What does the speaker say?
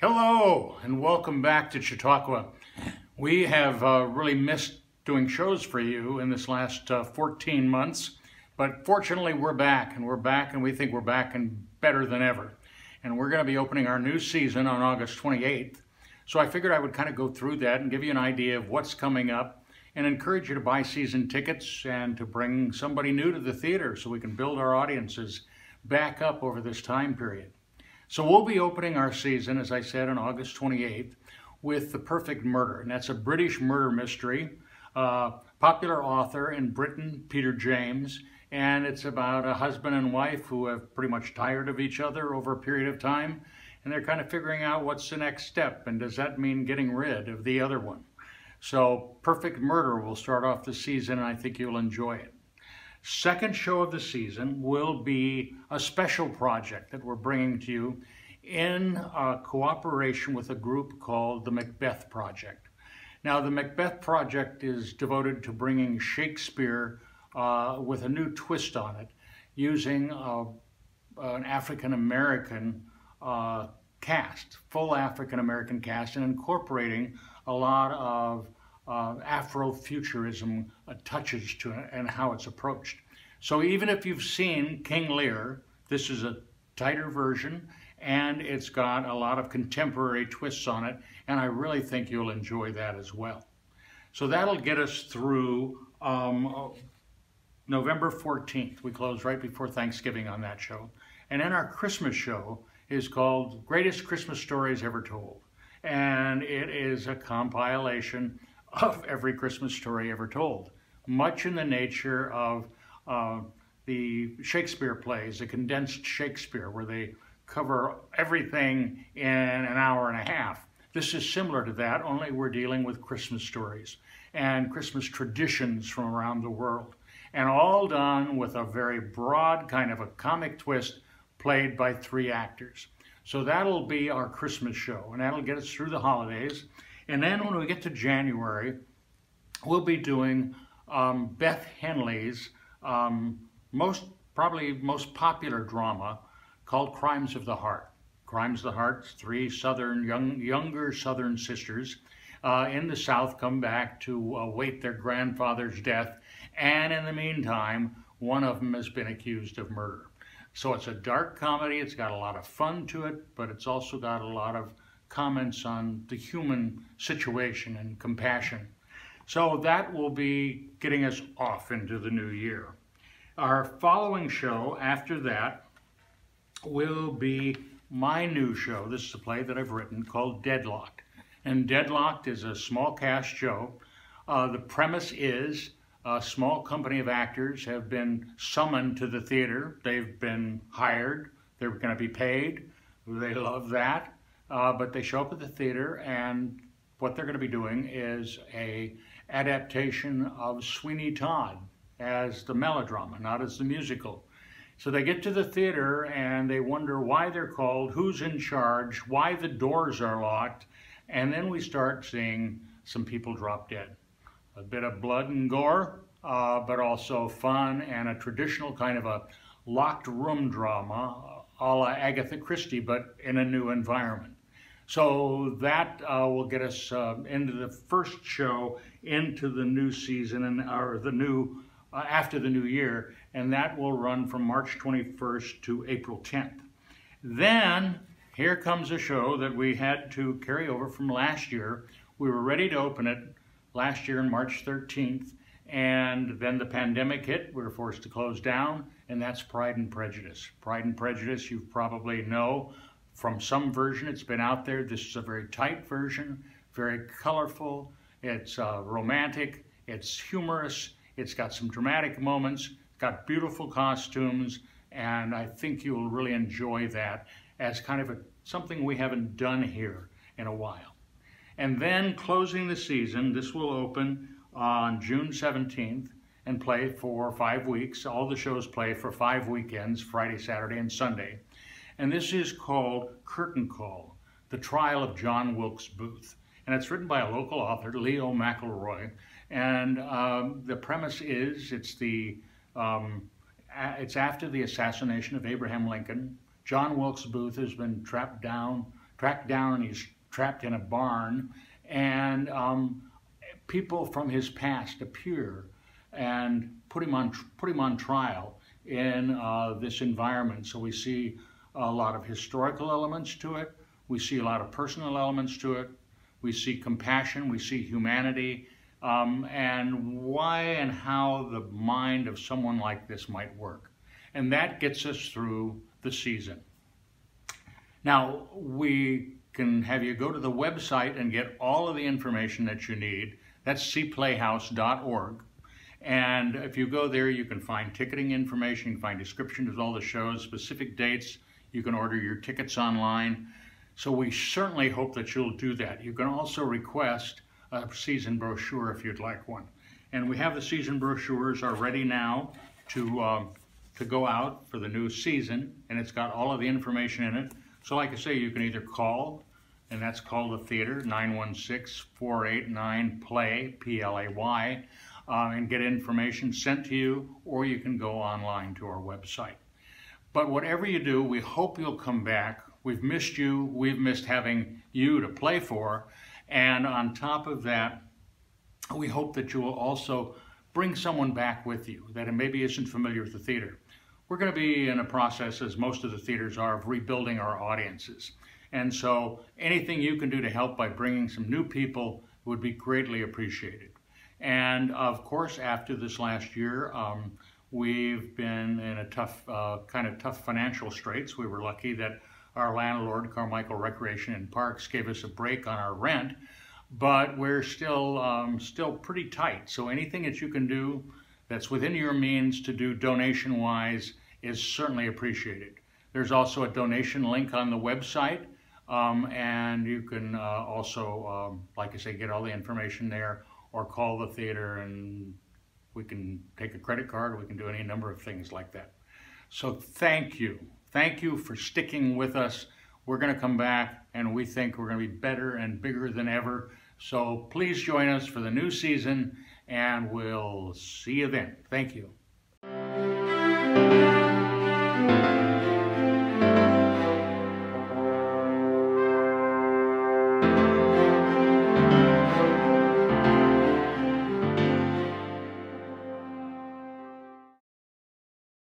Hello and welcome back to Chautauqua. We have really missed doing shows for you in this last 14 months, but fortunately we're back and we think we're back and better than ever. And we're going to be opening our new season on August 28th. So I figured I would kind of go through that and give you an idea of what's coming up and encourage you to buy season tickets and to bring somebody new to the theater so we can build our audiences back up over this time period. So we'll be opening our season, as I said, on August 28th with The Perfect Murder. And that's a British murder mystery, popular author in Britain, Peter James. And it's about a husband and wife who have pretty much tired of each other over a period of time. And they're kind of figuring out what's the next step. And does that mean getting rid of the other one? So Perfect Murder will start off the season, and I think you'll enjoy it. Second show of the season will be a special project that we're bringing to you in cooperation with a group called the Macbeth Project. Now, the Macbeth Project is devoted to bringing Shakespeare with a new twist on it, using an African-American cast, full African-American cast, and incorporating a lot of Afrofuturism touches to it and how it's approached. So even if you've seen King Lear, this is a tighter version and it's got a lot of contemporary twists on it, and I really think you'll enjoy that as well. So that'll get us through November 14th. We close right before Thanksgiving on that show. And then our Christmas show is called Greatest Christmas Stories Ever Told. And it is a compilation of every Christmas story ever told, much in the nature of the Shakespeare plays, the condensed Shakespeare, where they cover everything in an hour and a half. This is similar to that, only we're dealing with Christmas stories and Christmas traditions from around the world, and all done with a very broad kind of a comic twist played by 3 actors. So that'll be our Christmas show, and that'll get us through the holidays. And then when we get to January, we'll be doing Beth Henley's probably most popular drama called Crimes of the Heart. Crimes of the Heart, 3 younger Southern sisters in the South come back to await their grandfather's death, and in the meantime, one of them has been accused of murder. So it's a dark comedy, it's got a lot of fun to it, but it's also got a lot of comments on the human situation and compassion. So that will be getting us off into the new year. Our following show after that will be my new show. This is a play that I've written called Deadlocked. And Deadlocked is a small cast show. The premise is a small company of actors have been summoned to the theater. They've been hired. They're going to be paid. They love that. But they show up at the theater, and what they're going to be doing is a adaptation of Sweeney Todd as the melodrama, not as the musical. So they get to the theater and they wonder why they're called, who's in charge, why the doors are locked, and then we start seeing some people drop dead. A bit of blood and gore, but also fun and a traditional kind of a locked room drama, a la Agatha Christie, but in a new environment. So that will get us into the first show into the new season, or the new after the new year, and that will run from March 21st to April 10th. Then here comes a show that we had to carry over from last year. We were ready to open it last year on March 13th, and then the pandemic hit. We were forced to close down, and that's Pride and Prejudice. Pride and Prejudice, you probably know from some version. It's been out there. This is a very tight version, very colorful. It's romantic, it's humorous, it's got some dramatic moments, it's got beautiful costumes, and I think you'll really enjoy that as kind of something we haven't done here in a while. And then closing the season, this will open on June 17th and play for 5 weeks. All the shows play for 5 weekends, Friday, Saturday, and Sunday. And this is called Curtain Call, The Trial of John Wilkes Booth. And it's written by a local author, Leo McElroy. And the premise is it's after the assassination of Abraham Lincoln. John Wilkes Booth has been trapped tracked down and he's trapped in a barn, and people from his past appear and put him on trial in this environment. So we see a lot of historical elements to it. We see a lot of personal elements to it. We see compassion. We see humanity, and why and how the mind of someone like this might work. And that gets us through the season. Now, we can have you go to the website and get all of the information that you need. That's cplayhouse.org. And if you go there, you can find ticketing information, you can find descriptions of all the shows, specific dates. You can order your tickets online. So we certainly hope that you'll do that. You can also request a season brochure if you'd like one. And we have the season brochures are ready now to go out for the new season, and it's got all of the information in it. So like I say, you can either call, and that's called the theater, 916-489-PLAY, P-L-A-Y, and get information sent to you, or you can go online to our website. But whatever you do, we hope you'll come back. We've missed you. We've missed having you to play for. And on top of that, we hope that you will also bring someone back with you that maybe isn't familiar with the theater. We're going to be in a process, as most of the theaters are, of rebuilding our audiences. And so anything you can do to help by bringing some new people would be greatly appreciated. And of course, after this last year, we've been in a tough, kind of tough financial straits. We were lucky that our landlord, Carmichael Recreation and Parks, gave us a break on our rent, but we're still pretty tight. So anything that you can do that's within your means to do donation-wise is certainly appreciated. There's also a donation link on the website, and you can also, like I say, get all the information there, or call the theater and we can take a credit card, or we can do any number of things like that. So thank you. Thank you for sticking with us. We're going to come back, and we think we're going to be better and bigger than ever. So please join us for the new season, and we'll see you then. Thank you.